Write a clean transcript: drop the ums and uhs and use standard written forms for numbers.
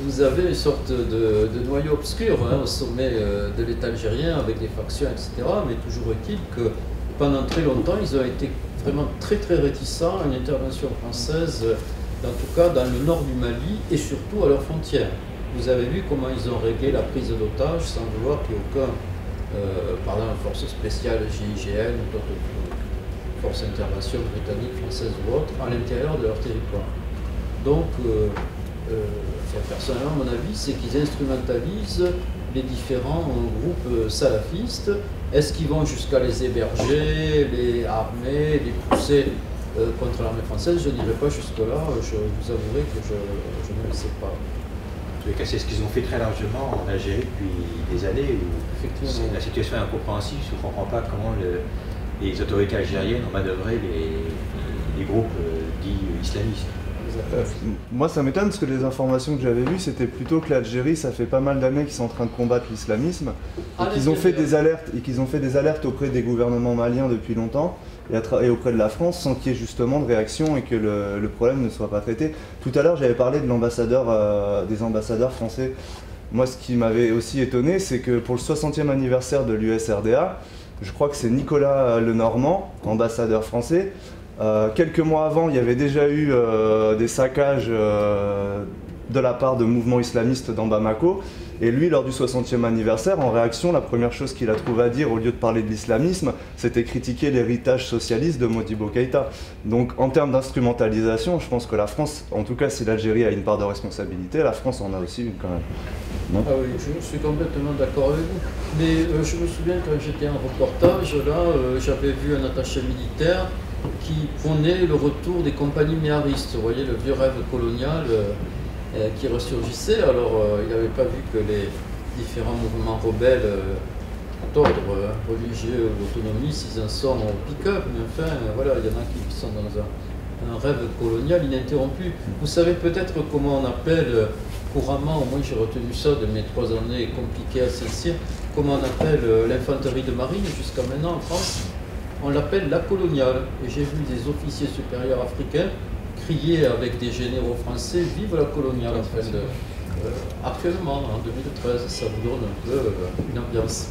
vous avez une sorte de noyau obscur au sommet de l'État algérien avec des factions, etc. Mais toujours est-il que pendant très longtemps, ils ont été vraiment très réticents à une intervention française, en tout cas dans le nord du Mali et surtout à leurs frontières. Vous avez vu comment ils ont réglé la prise d'otages sans vouloir qu'il n'y ait aucun, par exemple, force spéciale GIGN ou d'autres forces d'intervention britanniques, françaises ou autres, à l'intérieur de leur territoire. Donc, personnellement, mon avis, c'est qu'ils instrumentalisent les différents groupes salafistes. Est-ce qu'ils vont jusqu'à les héberger, les armer, les pousser contre l'armée française? Je n'irai pas jusque-là, je vous avouerai que je ne le sais pas. En tous les cas, c'est ce qu'ils ont fait très largement en Algérie depuis des années où la situation est incompréhensible. Je ne comprends pas comment les autorités algériennes ont manœuvré les groupes dits islamistes. Moi ça m'étonne parce que les informations que j'avais vues c'était plutôt que l'Algérie ça fait pas mal d'années qu'ils sont en train de combattre l'islamisme et qu'ils ont fait des alertes auprès des gouvernements maliens depuis longtemps et auprès de la France sans qu'il y ait justement de réaction et que le problème ne soit pas traité. Tout à l'heure j'avais parlé de des ambassadeurs français. Moi ce qui m'avait aussi étonné c'est que pour le 60e anniversaire de l'USRDA, je crois que c'est Nicolas Lenormand, ambassadeur français. Quelques mois avant, il y avait déjà eu des saccages de la part de mouvements islamistes dans Bamako. Et lui, lors du 60e anniversaire, en réaction, la première chose qu'il a trouvé à dire, au lieu de parler de l'islamisme, c'était critiquer l'héritage socialiste de Modibo Keïta. Donc en termes d'instrumentalisation, je pense que la France, en tout cas si l'Algérie a une part de responsabilité, la France en a aussi une quand même. Non? Ah oui, je suis complètement d'accord avec vous. Mais je me souviens quand j'étais en reportage, là, j'avais vu un attaché militaire qui prônait le retour des compagnies méharistes. Vous voyez, le vieux rêve colonial qui ressurgissait. Alors, il n'avait pas vu que les différents mouvements rebelles d'ordre religieux ou autonomistes, ils en sont au pick-up. Mais enfin, voilà, il y en a qui sont dans un rêve colonial ininterrompu. Vous savez peut-être comment on appelle couramment, au moins j'ai retenu ça de mes 3 années compliquées à Saint-Cyr, comment on appelle l'infanterie de marine jusqu'à maintenant en France? On l'appelle la coloniale. Et j'ai vu des officiers supérieurs africains crier avec des généraux français « Vive la coloniale » actuellement, en 2013. Ça vous donne un peu une ambiance.